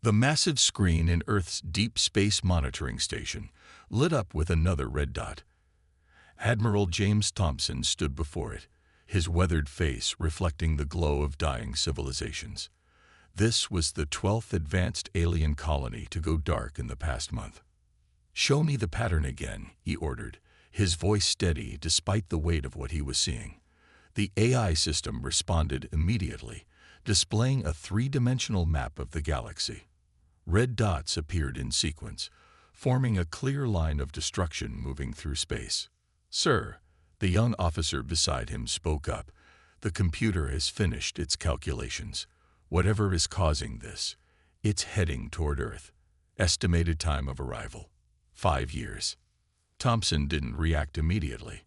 The massive screen in Earth's deep space monitoring station lit up with another red dot. Admiral James Thompson stood before it, his weathered face reflecting the glow of dying civilizations. This was the 12th advanced alien colony to go dark in the past month. "Show me the pattern again," he ordered, his voice steady despite the weight of what he was seeing. The AI system responded immediately, displaying a three-dimensional map of the galaxy. Red dots appeared in sequence, forming a clear line of destruction moving through space. "Sir," the young officer beside him spoke up, "the computer has finished its calculations. Whatever is causing this, it's heading toward Earth. Estimated time of arrival, 5 years." Thompson didn't react immediately.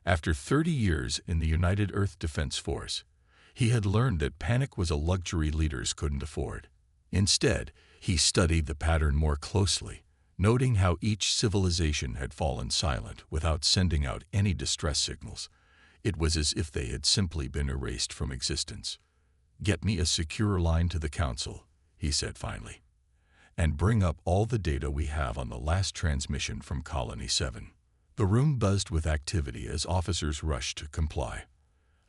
After 30 years in the United Earth Defense Force, he had learned that panic was a luxury leaders couldn't afford. Instead, he studied the pattern more closely, noting how each civilization had fallen silent without sending out any distress signals. It was as if they had simply been erased from existence. "Get me a secure line to the Council," he said finally, "and bring up all the data we have on the last transmission from Colony 7. The room buzzed with activity as officers rushed to comply.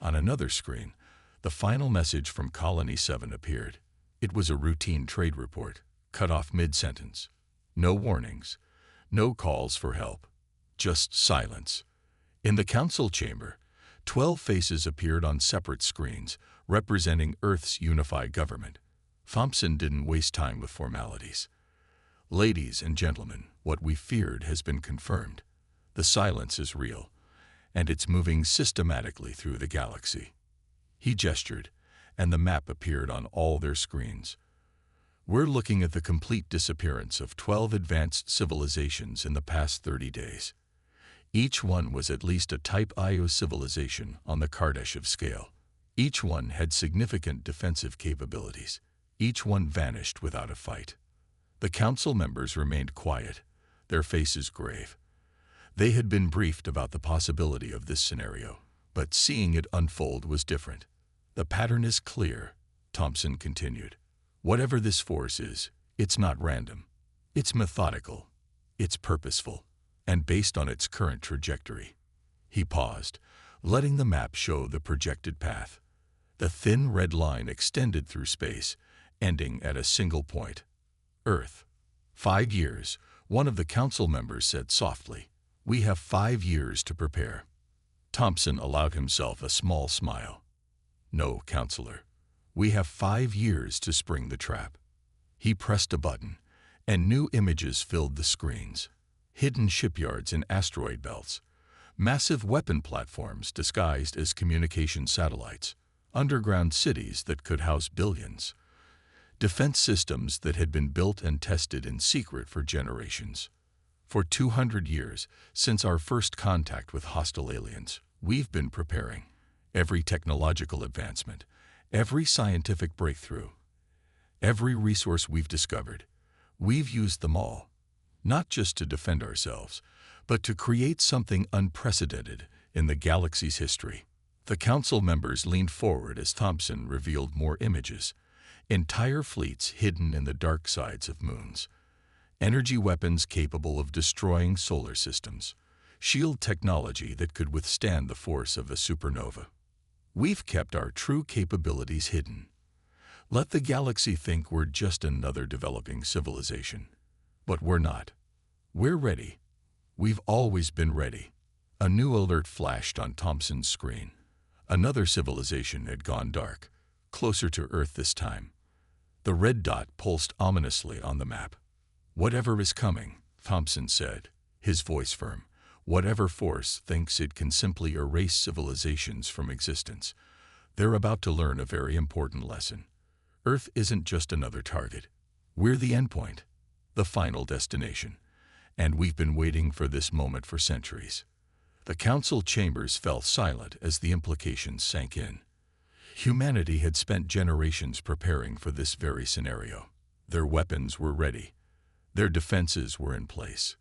On another screen, the final message from Colony 7 appeared. It was a routine trade report, cut off mid-sentence. No warnings, no calls for help, just silence. In the council chamber, 12 faces appeared on separate screens, representing Earth's unified government. Thompson didn't waste time with formalities. "Ladies and gentlemen, what we feared has been confirmed. The silence is real, and it's moving systematically through the galaxy." He gestured, and the map appeared on all their screens. "We're looking at the complete disappearance of 12 advanced civilizations in the past 30 days. Each one was at least a Type Io civilization on the Kardashev scale. Each one had significant defensive capabilities. Each one vanished without a fight." The council members remained quiet, their faces grave. They had been briefed about the possibility of this scenario, but seeing it unfold was different. "The pattern is clear," Thompson continued. "Whatever this force is, it's not random. It's methodical, it's purposeful, and based on its current trajectory." He paused, letting the map show the projected path. The thin red line extended through space, ending at a single point. "Earth. 5 years," one of the council members said softly. "We have 5 years to prepare." Thompson allowed himself a small smile. "No, Counselor. We have 5 years to spring the trap." He pressed a button, and new images filled the screens. Hidden shipyards in asteroid belts, massive weapon platforms disguised as communication satellites, underground cities that could house billions, defense systems that had been built and tested in secret for generations. For 200 years, since our first contact with hostile aliens, we've been preparing. Every technological advancement, every scientific breakthrough, every resource we've discovered, we've used them all, not just to defend ourselves, but to create something unprecedented in the galaxy's history. The council members leaned forward as Thompson revealed more images. Entire fleets hidden in the dark sides of moons. Energy weapons capable of destroying solar systems. Shield technology that could withstand the force of a supernova. We've kept our true capabilities hidden. Let the galaxy think we're just another developing civilization. But we're not. We're ready. We've always been ready. A new alert flashed on Thompson's screen. Another civilization had gone dark, closer to Earth this time. The red dot pulsed ominously on the map. "Whatever is coming," Thompson said, his voice firm. "Whatever force thinks it can simply erase civilizations from existence, they're about to learn a very important lesson. Earth isn't just another target. We're the endpoint, the final destination. And we've been waiting for this moment for centuries." The council chambers fell silent as the implications sank in. Humanity had spent generations preparing for this very scenario. Their weapons were ready. Their defenses were in place.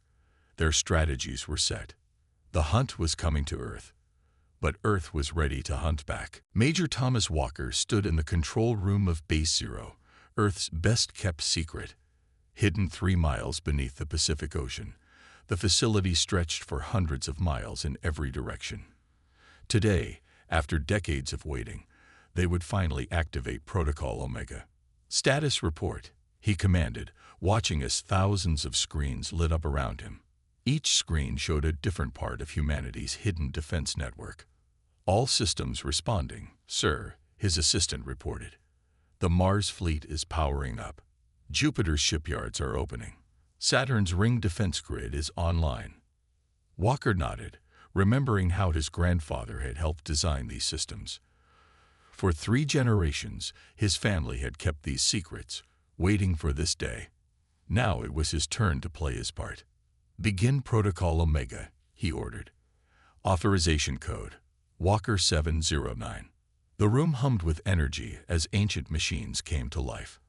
Their strategies were set. The hunt was coming to Earth. But Earth was ready to hunt back. Major Thomas Walker stood in the control room of Base Zero, Earth's best-kept secret. Hidden 3 miles beneath the Pacific Ocean, the facility stretched for hundreds of miles in every direction. Today, after decades of waiting, they would finally activate Protocol Omega. "Status report," he commanded, watching as thousands of screens lit up around him. Each screen showed a different part of humanity's hidden defense network. "All systems responding, sir," his assistant reported. "The Mars fleet is powering up. Jupiter's shipyards are opening. Saturn's ring defense grid is online." Walker nodded, remembering how his grandfather had helped design these systems. For 3 generations, his family had kept these secrets, waiting for this day. Now it was his turn to play his part. "Begin Protocol Omega," he ordered. Authorization code, Walker 709. The room hummed with energy as ancient machines came to life.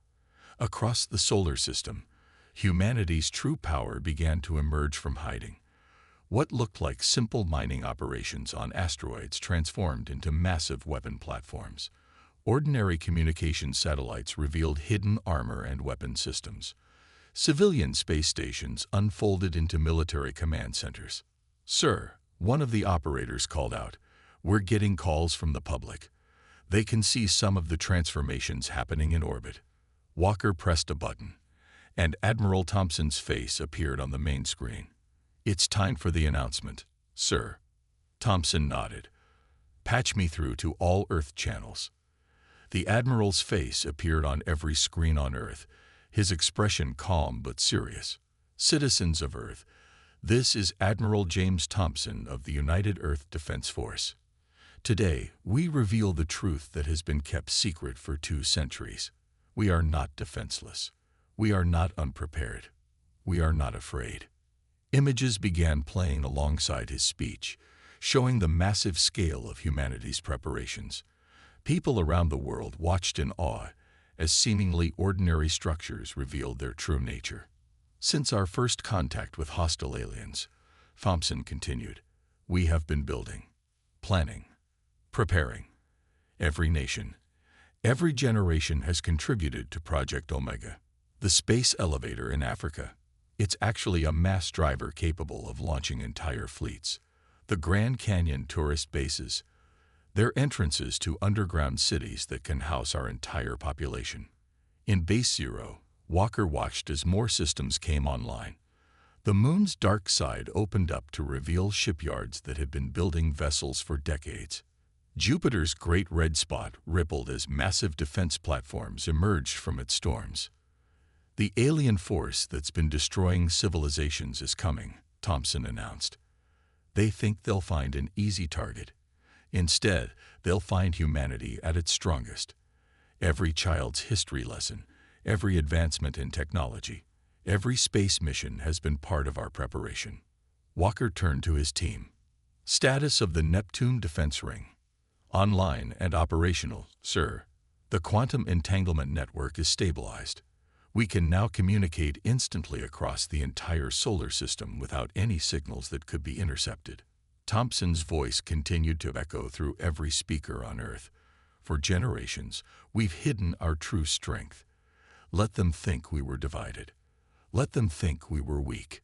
Across the solar system, humanity's true power began to emerge from hiding. What looked like simple mining operations on asteroids transformed into massive weapon platforms. Ordinary communication satellites revealed hidden armor and weapon systems. Civilian space stations unfolded into military command centers. "Sir," one of the operators called out, "we're getting calls from the public. They can see some of the transformations happening in orbit." Walker pressed a button, and Admiral Thompson's face appeared on the main screen. "It's time for the announcement, sir." Thompson nodded. "Patch me through to all Earth channels." The Admiral's face appeared on every screen on Earth, his expression calm but serious. "Citizens of Earth, this is Admiral James Thompson of the United Earth Defense Force. Today, we reveal the truth that has been kept secret for 2 centuries. We are not defenseless. We are not unprepared. We are not afraid." Images began playing alongside his speech, showing the massive scale of humanity's preparations. People around the world watched in awe as seemingly ordinary structures revealed their true nature. "Since our first contact with hostile aliens," Thompson continued, "we have been building, planning, preparing. Every nation, every generation has contributed to Project Omega. The space elevator in Africa. It's actually a mass driver capable of launching entire fleets. The Grand Canyon tourist bases. They're entrances to underground cities that can house our entire population. In Base Zero, Walker watched as more systems came online. The moon's dark side opened up to reveal shipyards that had been building vessels for decades. Jupiter's great red spot rippled as massive defense platforms emerged from its storms. "The alien force that's been destroying civilizations is coming," Thompson announced. "They think they'll find an easy target. Instead, they'll find humanity at its strongest. Every child's history lesson, every advancement in technology, every space mission has been part of our preparation." Walker turned to his team. "Status of the Neptune Defense Ring. Online and operational, sir. The quantum entanglement network is stabilized. We can now communicate instantly across the entire solar system without any signals that could be intercepted." Thompson's voice continued to echo through every speaker on Earth. "For generations, we've hidden our true strength. Let them think we were divided. Let them think we were weak.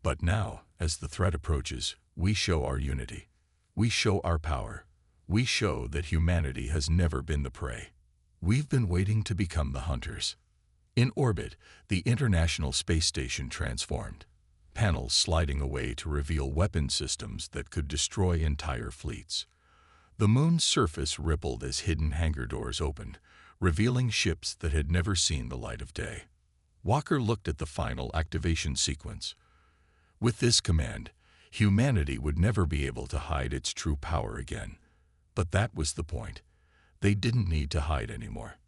But now, as the threat approaches, we show our unity. We show our power. We show that humanity has never been the prey. We've been waiting to become the hunters." In orbit, the International Space Station transformed, panels sliding away to reveal weapon systems that could destroy entire fleets. The moon's surface rippled as hidden hangar doors opened, revealing ships that had never seen the light of day. Walker looked at the final activation sequence. With this command, humanity would never be able to hide its true power again. But that was the point. They didn't need to hide anymore.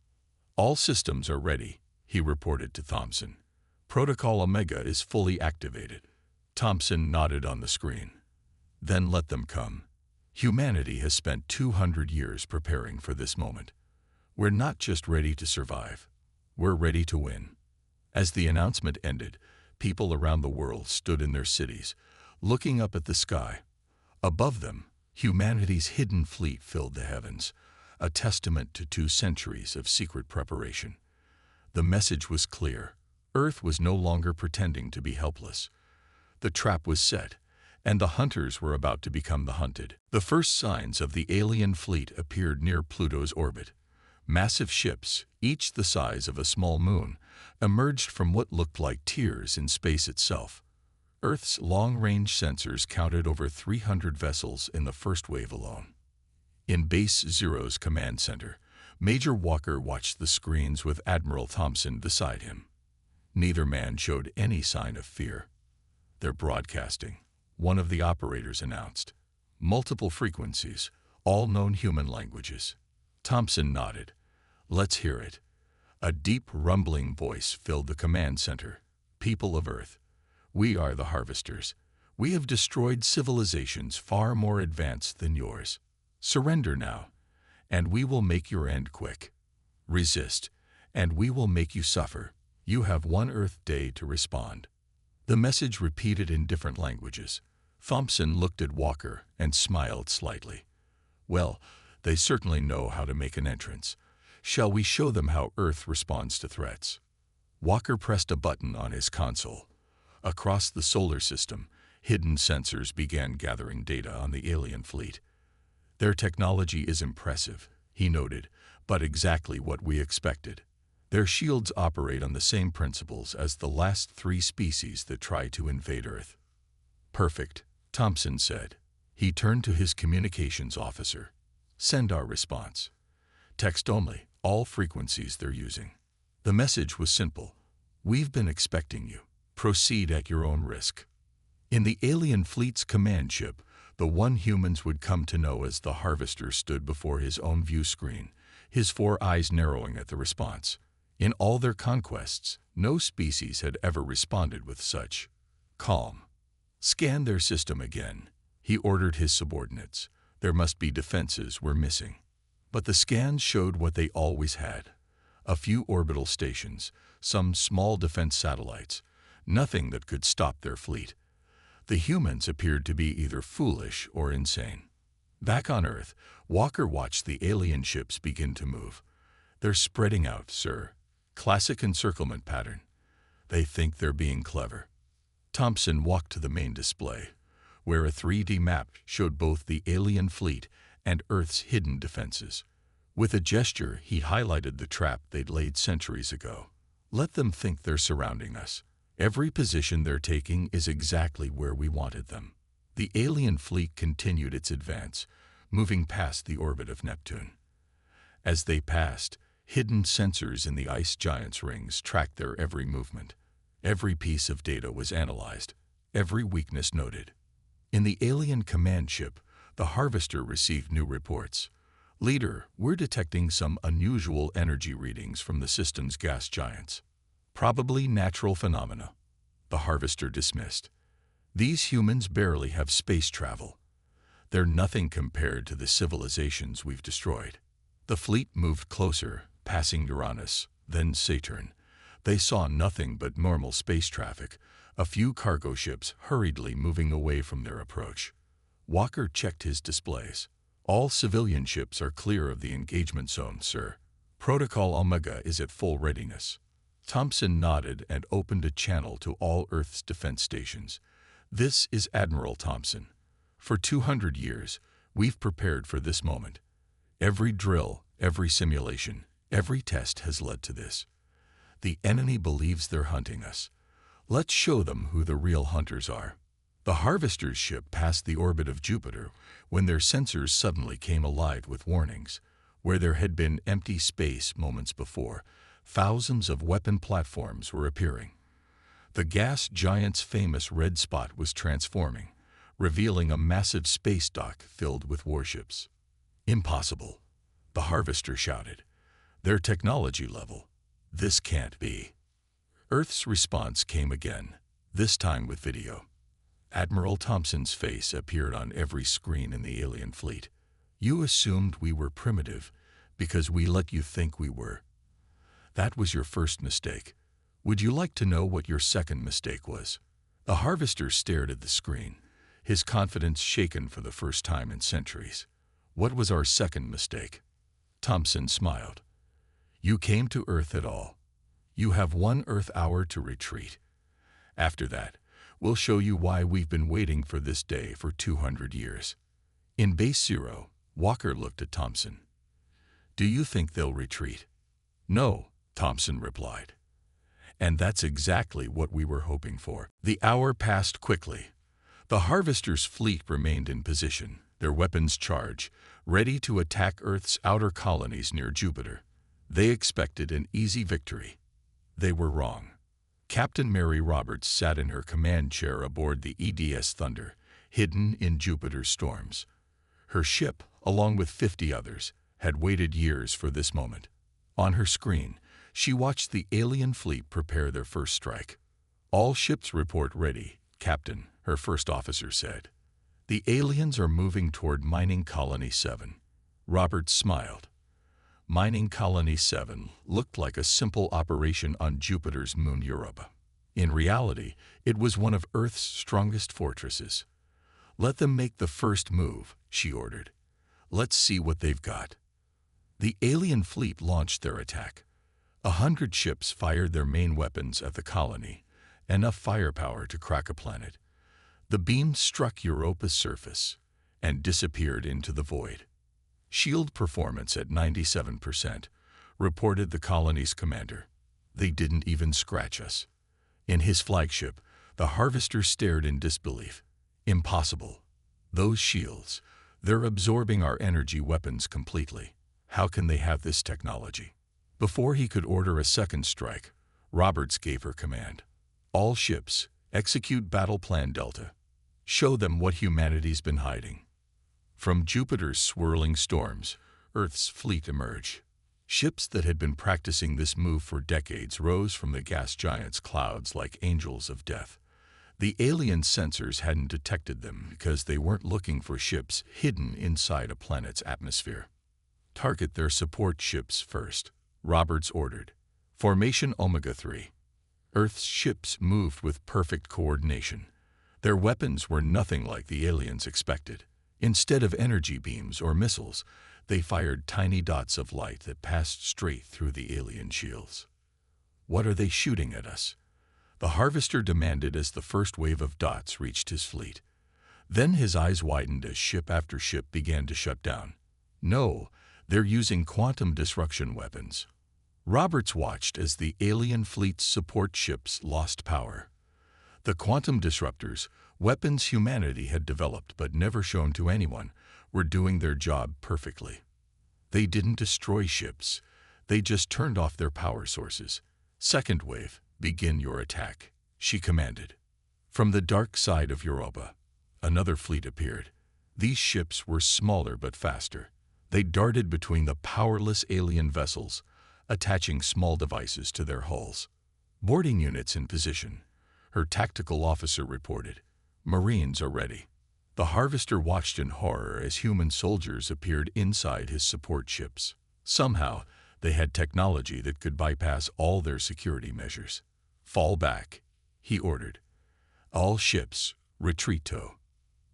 "All systems are ready," he reported to Thompson. "Protocol Omega is fully activated." Thompson nodded on the screen. "Then let them come. Humanity has spent 200 years preparing for this moment. We're not just ready to survive. We're ready to win." As the announcement ended, people around the world stood in their cities, looking up at the sky. Above them, humanity's hidden fleet filled the heavens, a testament to 2 centuries of secret preparation. The message was clear. Earth was no longer pretending to be helpless. The trap was set, and the hunters were about to become the hunted. The first signs of the alien fleet appeared near Pluto's orbit. Massive ships, each the size of a small moon, emerged from what looked like tears in space itself. Earth's long-range sensors counted over 300 vessels in the first wave alone. In Base Zero's command center, Major Walker watched the screens with Admiral Thompson beside him. Neither man showed any sign of fear. "They're broadcasting," one of the operators announced. "Multiple frequencies, all known human languages." Thompson nodded. "Let's hear it." A deep, rumbling voice filled the command center. "People of Earth, we are the Harvesters. We have destroyed civilizations far more advanced than yours. Surrender now, and we will make your end quick. Resist, and we will make you suffer. You have one Earth day to respond." The message repeated in different languages. Thompson looked at Walker and smiled slightly. "Well, they certainly know how to make an entrance. Shall we show them how Earth responds to threats?" Walker pressed a button on his console. Across the solar system, hidden sensors began gathering data on the alien fleet. "Their technology is impressive," he noted, "but exactly what we expected. Their shields operate on the same principles as the last 3 species that tried to invade Earth." "Perfect," Thompson said. He turned to his communications officer. "Send our response. Text only, all frequencies they're using." The message was simple. "We've been expecting you. Proceed at your own risk." In the alien fleet's command ship, the one humans would come to know as the Harvester stood before his own view screen, his 4 eyes narrowing at the response. In all their conquests, no species had ever responded with such calm. "Scan their system again," he ordered his subordinates. There must be defenses we're missing. But the scans showed what they always had. A few orbital stations, some small defense satellites, nothing that could stop their fleet. The humans appeared to be either foolish or insane. Back on Earth, Walker watched the alien ships begin to move. "They're spreading out, sir. Classic encirclement pattern. They think they're being clever." Thompson walked to the main display, where a 3D map showed both the alien fleet and Earth's hidden defenses. With a gesture, he highlighted the trap they'd laid centuries ago. "Let them think they're surrounding us. Every position they're taking is exactly where we wanted them." The alien fleet continued its advance, moving past the orbit of Neptune. As they passed, hidden sensors in the ice giant's rings tracked their every movement. Every piece of data was analyzed, every weakness noted. In the alien command ship, the Harvester received new reports. "Leader, we're detecting some unusual energy readings from the system's gas giants. Probably natural phenomena." The Harvester dismissed. "These humans barely have space travel. They're nothing compared to the civilizations we've destroyed." The fleet moved closer, passing Uranus, then Saturn. They saw nothing but normal space traffic, a few cargo ships hurriedly moving away from their approach. Walker checked his displays. "All civilian ships are clear of the engagement zone, sir. Protocol Omega is at full readiness." Thompson nodded and opened a channel to all Earth's defense stations. "This is Admiral Thompson. For 200 years, we've prepared for this moment. Every drill, every simulation, every test has led to this. The enemy believes they're hunting us. Let's show them who the real hunters are." The Harvester's ship passed the orbit of Jupiter when their sensors suddenly came alive with warnings. Where there had been empty space moments before, thousands of weapon platforms were appearing. The gas giant's famous red spot was transforming, revealing a massive space dock filled with warships. "Impossible," the Harvester shouted. "Their technology level. This can't be." Earth's response came again, this time with video. Admiral Thompson's face appeared on every screen in the alien fleet. "You assumed we were primitive because we let you think we were. That was your first mistake. Would you like to know what your second mistake was?" The Harvester stared at the screen, his confidence shaken for the first time in centuries. "What was our second mistake?" Thompson smiled. "You came to Earth at all. You have 1 Earth hour to retreat. After that, we'll show you why we've been waiting for this day for 200 years. In Base Zero, Walker looked at Thompson. Do you think they'll retreat? No, Thompson replied. And that's exactly what we were hoping for. The hour passed quickly. The Harvester's fleet remained in position, their weapons charged, ready to attack Earth's outer colonies near Jupiter. They expected an easy victory. They were wrong. Captain Mary Roberts sat in her command chair aboard the EDS Thunder, hidden in Jupiter's storms. Her ship, along with 50 others, had waited years for this moment. On her screen, she watched the alien fleet prepare their first strike. All ships report ready, Captain, her first officer said. The aliens are moving toward Mining Colony 7. Roberts smiled. Mining Colony 7 looked like a simple operation on Jupiter's moon Europa. In reality, it was one of Earth's strongest fortresses. Let them make the first move, she ordered. Let's see what they've got. The alien fleet launched their attack. 100 ships fired their main weapons at the colony, enough firepower to crack a planet. The beams struck Europa's surface and disappeared into the void. Shield performance at 97%, reported the colony's commander. They didn't even scratch us. In his flagship, the Harvester stared in disbelief. Impossible. Those shields, they're absorbing our energy weapons completely. How can they have this technology? Before he could order a second strike, Roberts gave her command. All ships, execute Battle Plan Delta. Show them what humanity's been hiding. From Jupiter's swirling storms, Earth's fleet emerged. Ships that had been practicing this move for decades rose from the gas giant's clouds like angels of death. The alien sensors hadn't detected them because they weren't looking for ships hidden inside a planet's atmosphere. Target their support ships first, Roberts ordered. Formation Omega-3. Earth's ships moved with perfect coordination. Their weapons were nothing like the aliens expected. Instead of energy beams or missiles, they fired tiny dots of light that passed straight through the alien shields. What are they shooting at us? The Harvester demanded as the first wave of dots reached his fleet. Then his eyes widened as ship after ship began to shut down. No, they're using quantum disruption weapons. Roberts watched as the alien fleet's support ships lost power. The quantum disruptors, weapons humanity had developed but never shown to anyone, were doing their job perfectly. They didn't destroy ships. They just turned off their power sources. Second wave, begin your attack, she commanded. From the dark side of Europa, another fleet appeared. These ships were smaller but faster. They darted between the powerless alien vessels, attaching small devices to their hulls. Boarding units in position, her tactical officer reported. Marines are ready. The Harvester watched in horror as human soldiers appeared inside his support ships. Somehow, they had technology that could bypass all their security measures. Fall back, he ordered. All ships, retreat.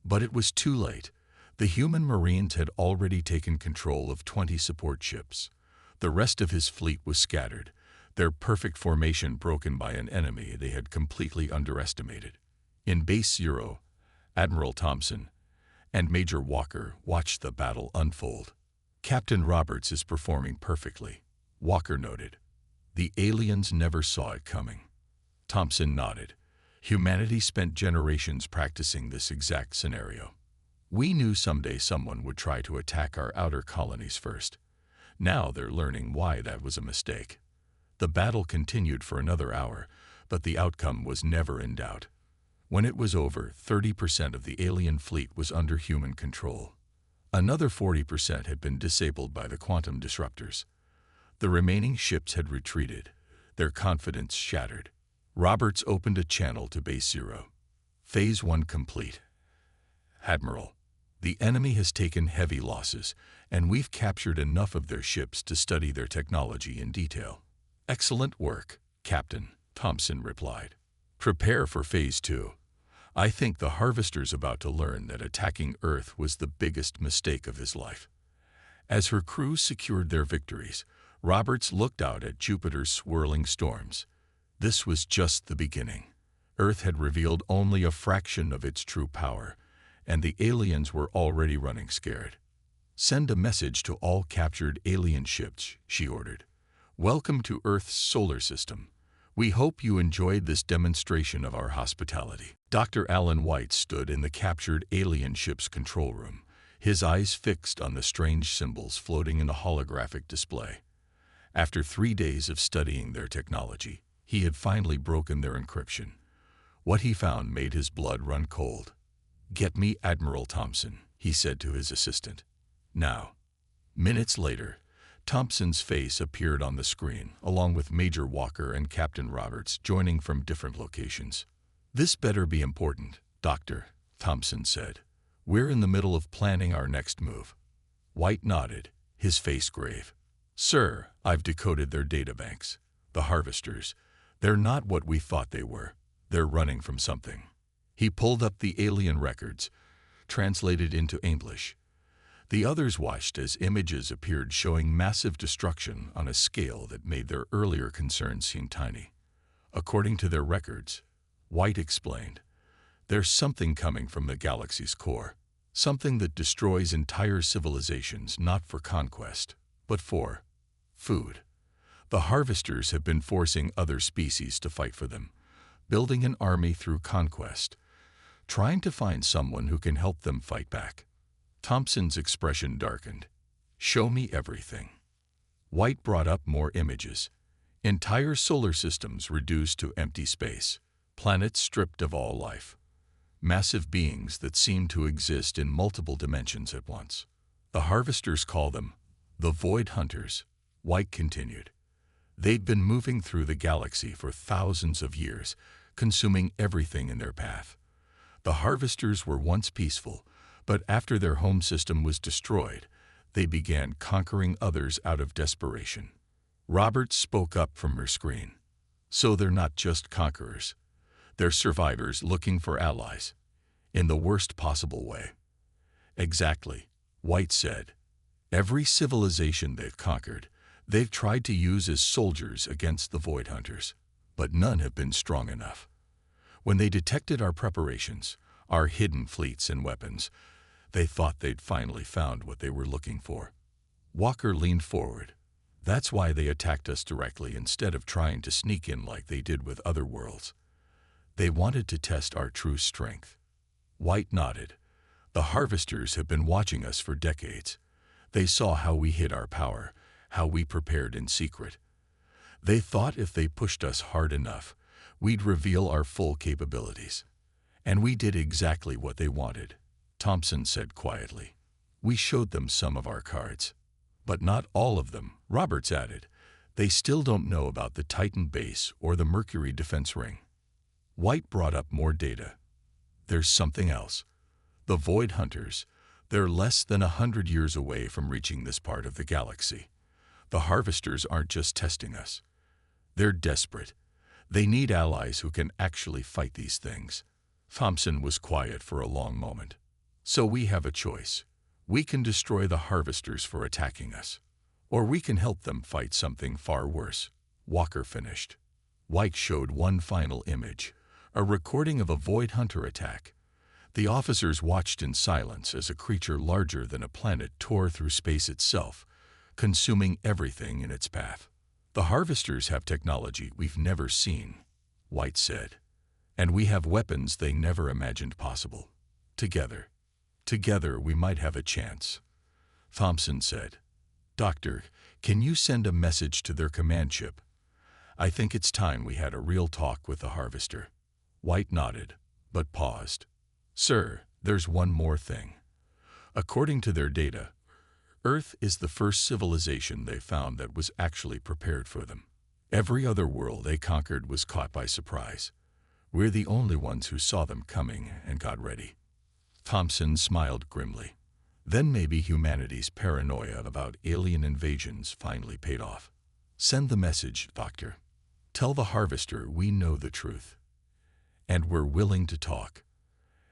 But it was too late. The human Marines had already taken control of 20 support ships. The rest of his fleet was scattered, their perfect formation broken by an enemy they had completely underestimated. In Base Zero, Admiral Thompson and Major Walker watched the battle unfold. Captain Roberts is performing perfectly, Walker noted. The aliens never saw it coming. Thompson nodded. Humanity spent generations practicing this exact scenario. We knew someday someone would try to attack our outer colonies first. Now they're learning why that was a mistake. The battle continued for another hour, but the outcome was never in doubt. When it was over, 30% of the alien fleet was under human control. Another 40% had been disabled by the quantum disruptors. The remaining ships had retreated, their confidence shattered. Roberts opened a channel to Base Zero. Phase 1 complete. Admiral, the enemy has taken heavy losses, and we've captured enough of their ships to study their technology in detail. Excellent work, Captain, Thompson replied. Prepare for Phase 2. I think the Harvester's about to learn that attacking Earth was the biggest mistake of his life. As her crews secured their victories, Roberts looked out at Jupiter's swirling storms. This was just the beginning. Earth had revealed only a fraction of its true power, and the aliens were already running scared. "Send a message to all captured alien ships," she ordered. "Welcome to Earth's solar system. We hope you enjoyed this demonstration of our hospitality." Dr. Alan White stood in the captured alien ship's control room, his eyes fixed on the strange symbols floating in the holographic display. After 3 days of studying their technology, he had finally broken their encryption. What he found made his blood run cold. "Get me Admiral Thompson," he said to his assistant. "Now." Minutes later, Thompson's face appeared on the screen, along with Major Walker and Captain Roberts joining from different locations. "This better be important, Doctor," Thompson said. "We're in the middle of planning our next move." White nodded, his face grave. "Sir, I've decoded their databanks. The harvesters. They're not what we thought they were. They're running from something." He pulled up the alien records, translated into English. The others watched as images appeared showing massive destruction on a scale that made their earlier concerns seem tiny. According to their records, White explained, "There's something coming from the galaxy's core, something that destroys entire civilizations not for conquest, but for food. The harvesters have been forcing other species to fight for them, building an army through conquest, trying to find someone who can help them fight back." Thompson's expression darkened. "Show me everything." White brought up more images. Entire solar systems reduced to empty space, planets stripped of all life. Massive beings that seemed to exist in multiple dimensions at once. "The harvesters call them the Void Hunters," White continued. "They'd been moving through the galaxy for thousands of years, consuming everything in their path. The harvesters were once peaceful, but after their home system was destroyed, they began conquering others out of desperation." Roberts spoke up from her screen. "So they're not just conquerors. They're survivors looking for allies. In the worst possible way." "Exactly," White said. "Every civilization they've conquered, they've tried to use as soldiers against the Void Hunters, but none have been strong enough. When they detected our preparations, our hidden fleets and weapons, they thought they'd finally found what they were looking for." Walker leaned forward. "That's why they attacked us directly instead of trying to sneak in like they did with other worlds. They wanted to test our true strength." White nodded. "The harvesters have been watching us for decades. They saw how we hid our power, how we prepared in secret. They thought if they pushed us hard enough, we'd reveal our full capabilities. And we did exactly what they wanted," Thompson said quietly. "We showed them some of our cards. But not all of them," Roberts added. "They still don't know about the Titan base or the Mercury defense ring." White brought up more data. "There's something else. The Void Hunters, they're less than 100 years away from reaching this part of the galaxy. The harvesters aren't just testing us. They're desperate. They need allies who can actually fight these things." Thompson was quiet for a long moment. "So we have a choice. We can destroy the harvesters for attacking us, or we can help them fight something far worse," Walker finished. White showed one final image, a recording of a Void Hunter attack. The officers watched in silence as a creature larger than a planet tore through space itself, consuming everything in its path. "The harvesters have technology we've never seen," White said. "And we have weapons they never imagined possible. Together we might have a chance." Thompson said, "Doctor, can you send a message to their command ship? I think it's time we had a real talk with the harvester." White nodded, but paused. "Sir, there's one more thing. According to their data, Earth is the first civilization they found that was actually prepared for them. Every other world they conquered was caught by surprise. We're the only ones who saw them coming and got ready." Thompson smiled grimly. Then maybe humanity's paranoia about alien invasions finally paid off. "Send the message, Doctor. Tell the harvester we know the truth. And we're willing to talk."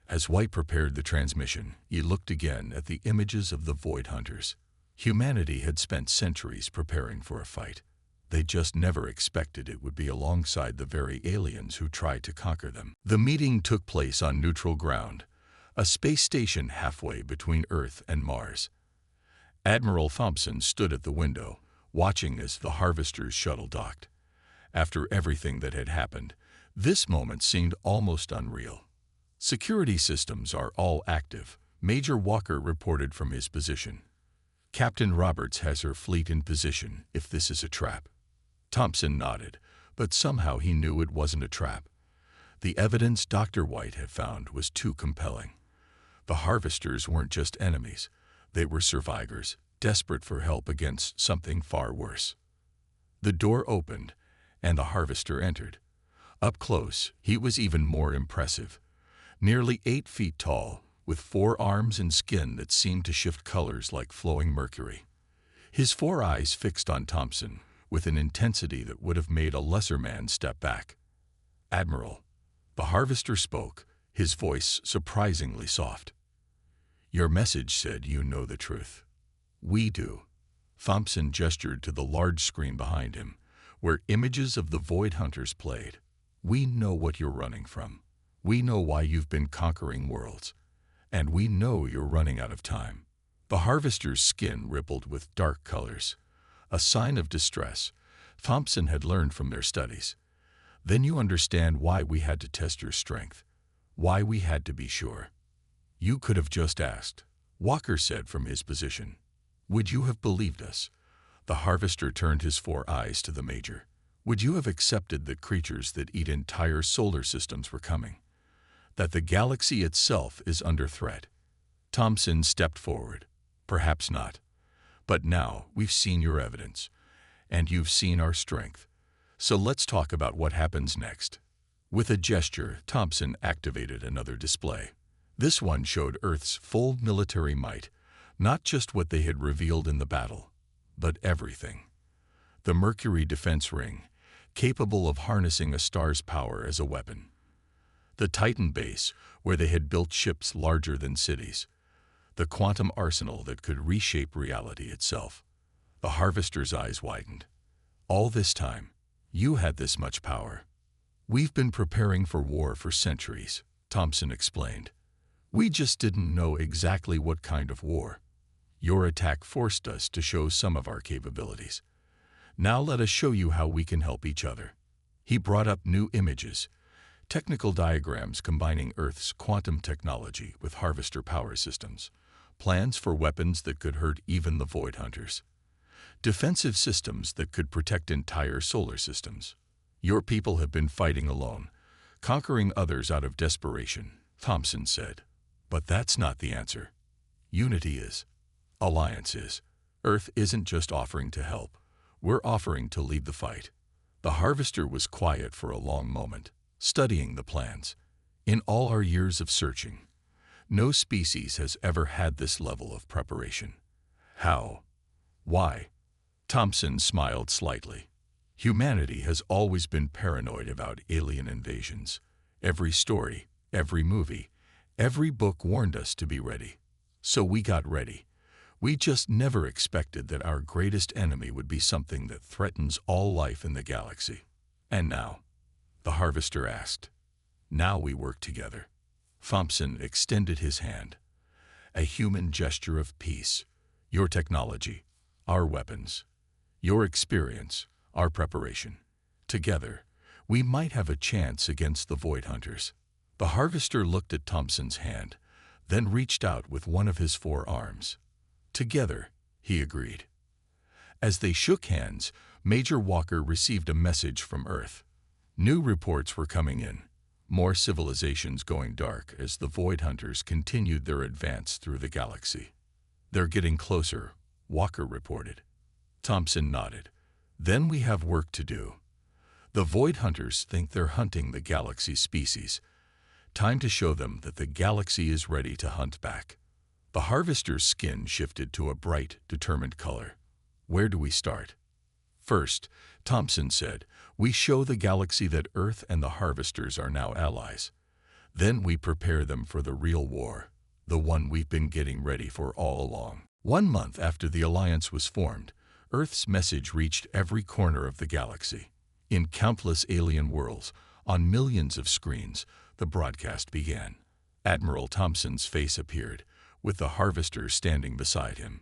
As White prepared the transmission, he looked again at the images of the Void Hunters. Humanity had spent centuries preparing for a fight. They just never expected it would be alongside the very aliens who tried to conquer them. The meeting took place on neutral ground, a space station halfway between Earth and Mars. Admiral Thompson stood at the window, watching as the Harvester's shuttle docked. After everything that had happened, this moment seemed almost unreal. "Security systems are all active," Major Walker reported from his position. "Captain Roberts has her fleet in position if this is a trap." Thompson nodded, but somehow he knew it wasn't a trap. The evidence Dr. White had found was too compelling. The Harvesters weren't just enemies. They were survivors, desperate for help against something far worse. The door opened, and the Harvester entered. Up close, he was even more impressive. Nearly 8 feet tall, with 4 arms and skin that seemed to shift colors like flowing mercury. His 4 eyes fixed on Thompson, with an intensity that would have made a lesser man step back. "Admiral," the Harvester spoke, his voice surprisingly soft. "Your message said you know the truth. We do." Thompson gestured to the large screen behind him, where images of the Void Hunters played. "We know what you're running from. We know why you've been conquering worlds. And we know you're running out of time." The Harvester's skin rippled with dark colors, a sign of distress Thompson had learned from their studies. "Then you understand why we had to test your strength, why we had to be sure." "You could have just asked," Walker said from his position. "Would you have believed us?" The Harvester turned his 4 eyes to the Major. "Would you have accepted that creatures that eat entire solar systems were coming? That the galaxy itself is under threat?" Thompson stepped forward. "Perhaps not. But now we've seen your evidence, and you've seen our strength. So let's talk about what happens next." With a gesture, Thompson activated another display. This one showed Earth's full military might, not just what they had revealed in the battle, but everything. The Mercury defense ring, capable of harnessing a star's power as a weapon. The Titan base, where they had built ships larger than cities. The quantum arsenal that could reshape reality itself. The Harvester's eyes widened. "All this time, you had this much power." "We've been preparing for war for centuries," Thompson explained. "We just didn't know exactly what kind of war. Your attack forced us to show some of our capabilities. Now let us show you how we can help each other." He brought up new images, technical diagrams combining Earth's quantum technology with Harvester power systems, plans for weapons that could hurt even the Void Hunters, defensive systems that could protect entire solar systems. "Your people have been fighting alone, conquering others out of desperation," Thompson said. "But that's not the answer. Unity is. Alliance is. Earth isn't just offering to help. We're offering to lead the fight." The Harvester was quiet for a long moment, studying the plans. "In all our years of searching, no species has ever had this level of preparation." "How? Why?" Thompson smiled slightly. "Humanity has always been paranoid about alien invasions. Every story, every movie, every book warned us to be ready. So we got ready. We just never expected that our greatest enemy would be something that threatens all life in the galaxy." "And now?" the Harvester asked. "Now we work together." Thompson extended his hand. A human gesture of peace. "Your technology, our weapons. Your experience, our preparation. Together, we might have a chance against the Void Hunters." The Harvester looked at Thompson's hand, then reached out with one of his 4 arms. "Together," he agreed. As they shook hands, Major Walker received a message from Earth. New reports were coming in, more civilizations going dark as the Void Hunters continued their advance through the galaxy. "They're getting closer," Walker reported. Thompson nodded. "Then we have work to do. The Void Hunters think they're hunting the galaxy's species. Time to show them that the galaxy is ready to hunt back." The Harvester's skin shifted to a bright, determined color. "Where do we start?" "First," Thompson said, "we show the galaxy that Earth and the Harvesters are now allies. Then we prepare them for the real war, the one we've been getting ready for all along." 1 month after the alliance was formed, Earth's message reached every corner of the galaxy. In countless alien worlds, on millions of screens, the broadcast began. Admiral Thompson's face appeared, with the Harvester standing beside him.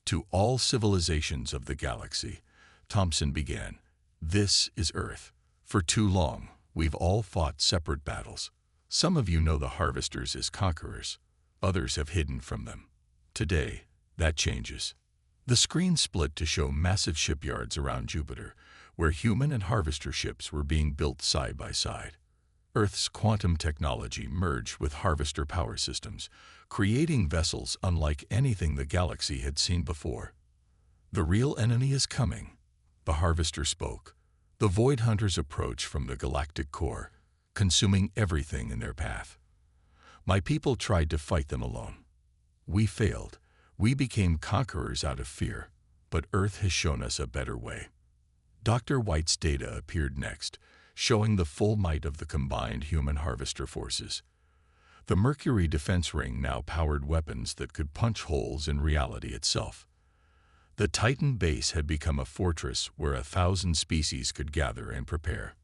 To all civilizations of the galaxy, Thompson began, "This is Earth. For too long, we've all fought separate battles. Some of you know the Harvesters as conquerors. Others have hidden from them. Today, that changes." The screen split to show massive shipyards around Jupiter, where human and Harvester ships were being built side by side. Earth's quantum technology merged with Harvester power systems, creating vessels unlike anything the galaxy had seen before. "The real enemy is coming," the Harvester spoke. The Void Hunters approach from the galactic core, consuming everything in their path. "My people tried to fight them alone. We failed. We became conquerors out of fear, but Earth has shown us a better way." Dr. White's data appeared next, showing the full might of the combined human Harvester forces. The Mercury defense ring now powered weapons that could punch holes in reality itself. The Titan base had become a fortress where 1,000 species could gather and prepare.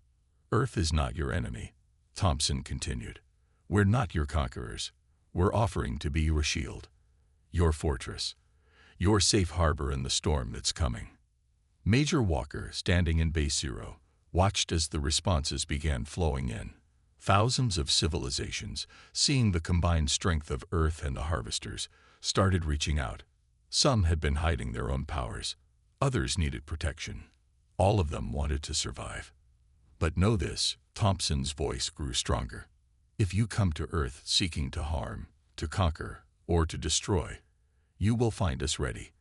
"Earth is not your enemy," Thompson continued. "We're not your conquerors. We're offering to be your shield, your fortress, your safe harbor in the storm that's coming." Major Walker, standing in Base Zero, watched as the responses began flowing in. Thousands of civilizations, seeing the combined strength of Earth and the Harvesters, started reaching out. Some had been hiding their own powers. Others needed protection. All of them wanted to survive. "But know this," Thompson's voice grew stronger. "If you come to Earth seeking to harm, to conquer, or to destroy, you will find us ready.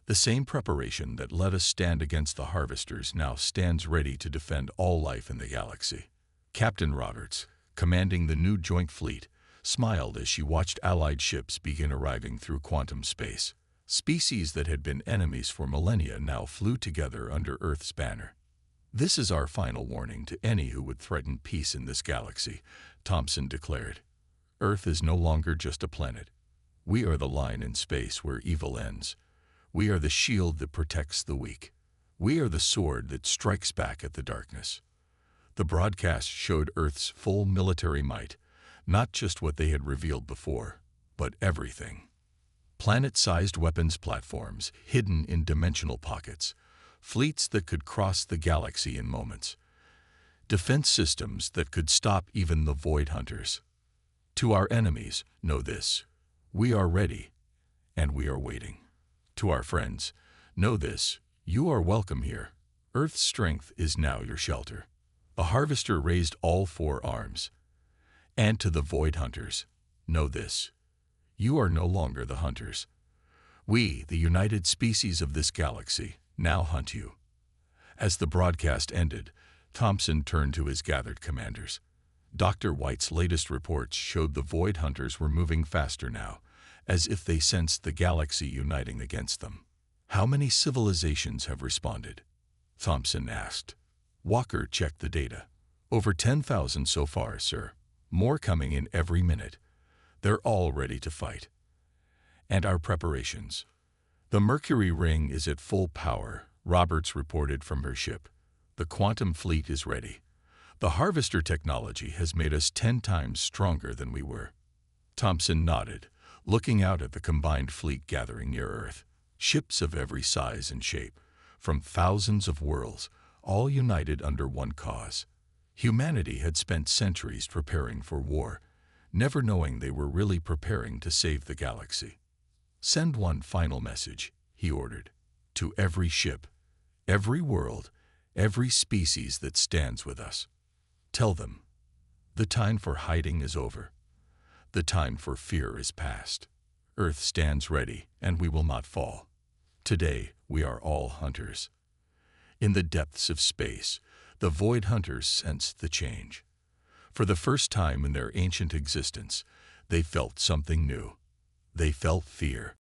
The same preparation that let us stand against the Harvesters now stands ready to defend all life in the galaxy." Captain Roberts, commanding the new Joint Fleet, smiled as she watched Allied ships begin arriving through quantum space. Species that had been enemies for millennia now flew together under Earth's banner. "This is our final warning to any who would threaten peace in this galaxy," Thompson declared. "Earth is no longer just a planet. We are the line in space where evil ends. We are the shield that protects the weak. We are the sword that strikes back at the darkness." The broadcast showed Earth's full military might, not just what they had revealed before, but everything. Planet-sized weapons platforms hidden in dimensional pockets, fleets that could cross the galaxy in moments, defense systems that could stop even the Void Hunters. "To our enemies, know this: we are ready, and we are waiting. To our friends, know this: you are welcome here. Earth's strength is now your shelter." The Harvester raised all 4 arms. "And to the Void Hunters, know this: you are no longer the hunters. We, the united species of this galaxy, now hunt you." As the broadcast ended, Thompson turned to his gathered commanders. Dr. White's latest reports showed the Void Hunters were moving faster now, as if they sensed the galaxy uniting against them. "How many civilizations have responded?" Thompson asked. Walker checked the data. "Over 10,000 so far, sir. More coming in every minute. They're all ready to fight." "And our preparations?" "The Mercury ring is at full power," Roberts reported from her ship. "The quantum fleet is ready. The Harvester technology has made us 10 times stronger than we were." Thompson nodded, looking out at the combined fleet gathering near Earth. Ships of every size and shape, from thousands of worlds, all united under one cause. Humanity had spent centuries preparing for war, never knowing they were really preparing to save the galaxy. "Send one final message," he ordered, "to every ship, every world, every species that stands with us. Tell them, the time for hiding is over. The time for fear is past. Earth stands ready, and we will not fall. Today, we are all hunters." In the depths of space, the Void Hunters sensed the change. For the first time in their ancient existence, they felt something new. They felt fear.